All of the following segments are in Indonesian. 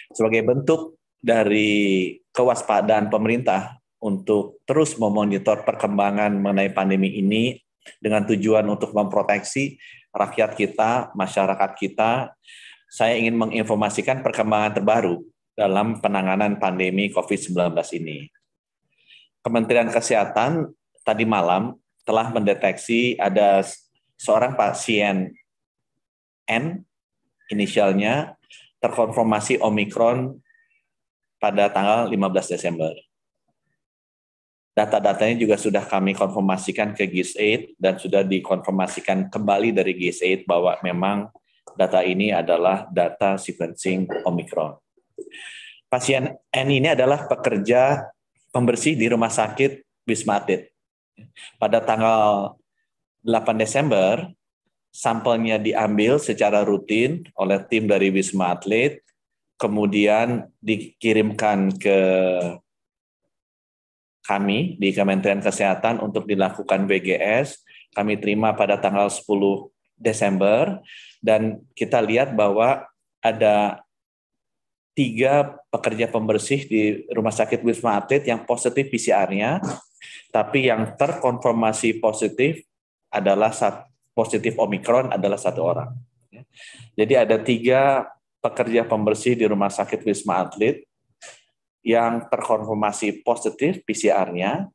Sebagai bentuk dari kewaspadaan pemerintah untuk terus memonitor perkembangan mengenai pandemi ini dengan tujuan untuk memproteksi rakyat kita, masyarakat kita, saya ingin menginformasikan perkembangan terbaru dalam penanganan pandemi COVID-19 ini. Kementerian Kesehatan tadi malam telah mendeteksi ada seorang pasien N, inisialnya, terkonfirmasi Omikron pada tanggal 15 Desember. Data-datanya juga sudah kami konfirmasikan ke GIS8 dan sudah dikonfirmasikan kembali dari GIS8 bahwa memang data ini adalah data sequencing Omikron. Pasien N ini adalah pekerja pembersih di Rumah Sakit Wisma Atlet. Pada tanggal 8 Desember, sampelnya diambil secara rutin oleh tim dari Wisma Atlet, kemudian dikirimkan ke kami di Kementerian Kesehatan untuk dilakukan WGS. Kami terima pada tanggal 10 Desember, dan kita lihat bahwa ada 3 pekerja pembersih di Rumah Sakit Wisma Atlet yang positif PCR-nya, tapi yang terkonfirmasi positif adalah positif Omikron adalah 1 orang. Jadi ada 3 pekerja pembersih di Rumah Sakit Wisma Atlet yang terkonfirmasi positif PCR-nya.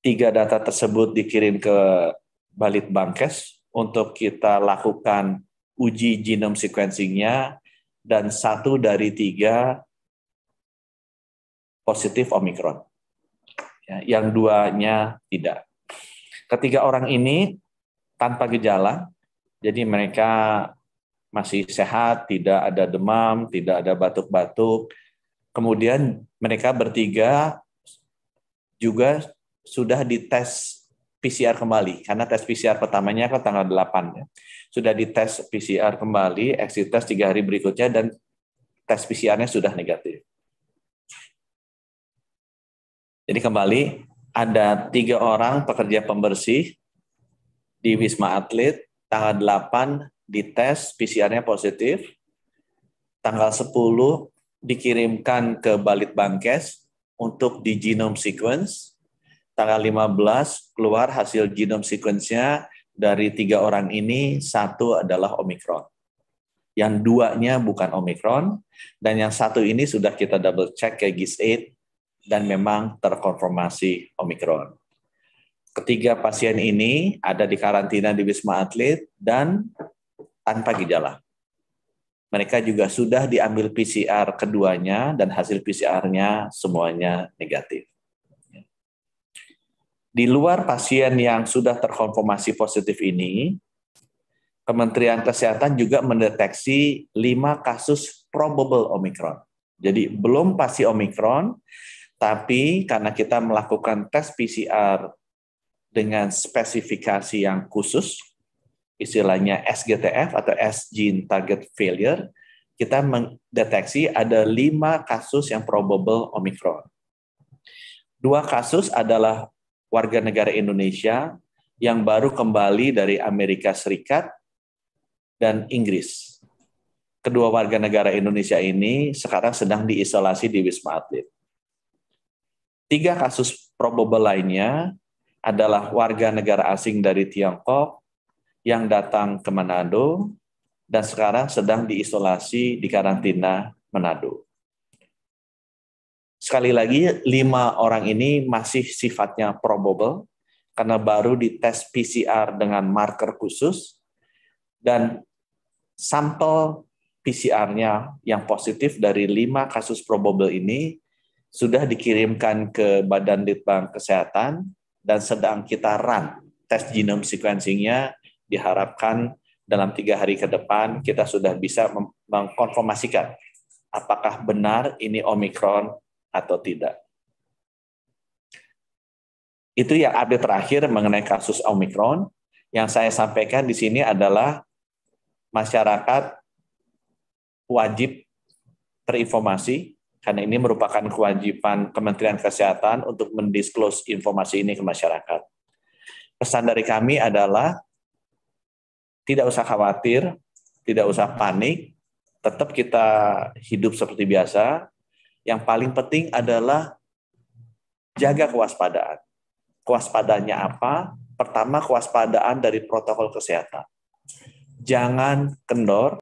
3 data tersebut dikirim ke Balitbangkes untuk kita lakukan uji genome sequencing-nya, dan 1 dari 3 positif Omikron. Yang 2-nya tidak. Ketiga orang ini tanpa gejala, jadi mereka masih sehat, tidak ada demam, tidak ada batuk-batuk. Kemudian mereka bertiga juga sudah dites PCR kembali, karena tes PCR pertamanya kan tanggal 8. Ya. Sudah dites PCR kembali, exit test 3 hari berikutnya, dan tes PCR-nya sudah negatif. Jadi kembali, ada 3 orang pekerja pembersih di Wisma Atlet, tanggal 8 dites PCR-nya positif, tanggal 10 dikirimkan ke Balitbangkes untuk di genome sequence, tanggal 15 keluar hasil genome sequence-nya, dari 3 orang ini 1 adalah Omikron. Yang 2-nya bukan Omikron, dan yang 1 ini sudah kita double check ke GIS8 dan memang terkonfirmasi Omikron. Ketiga pasien ini ada di karantina di Wisma Atlet dan tanpa gejala. Mereka juga sudah diambil PCR keduanya dan hasil PCR-nya semuanya negatif. Di luar pasien yang sudah terkonfirmasi positif ini, Kementerian Kesehatan juga mendeteksi 5 kasus probable Omikron. Jadi belum pasti Omikron, tapi karena kita melakukan tes PCR dengan spesifikasi yang khusus, istilahnya SGTF atau S gene target failure, kita mendeteksi ada 5 kasus yang probable Omikron. 2 kasus adalah warga negara Indonesia yang baru kembali dari Amerika Serikat dan Inggris. Kedua warga negara Indonesia ini sekarang sedang diisolasi di Wisma Atlet. 3 kasus probable lainnya adalah warga negara asing dari Tiongkok yang datang ke Manado dan sekarang sedang diisolasi di karantina Manado. Sekali lagi, 5 orang ini masih sifatnya probable karena baru dites PCR dengan marker khusus, dan sampel PCR-nya yang positif dari 5 kasus probable ini sudah dikirimkan ke Badan Litbang Kesehatan dan sedang kita run tes genome sequencing-nya. Diharapkan dalam 3 hari ke depan kita sudah bisa mengkonfirmasikan apakah benar ini Omikron atau tidak. Itu yang update terakhir mengenai kasus Omikron. Yang saya sampaikan di sini adalah masyarakat wajib terinformasi, karena ini merupakan kewajiban Kementerian Kesehatan untuk mendisclose informasi ini ke masyarakat. Pesan dari kami adalah tidak usah khawatir, tidak usah panik, tetap kita hidup seperti biasa. Yang paling penting adalah jaga kewaspadaan. Kewaspadaannya apa? Pertama, kewaspadaan dari protokol kesehatan. Jangan kendor,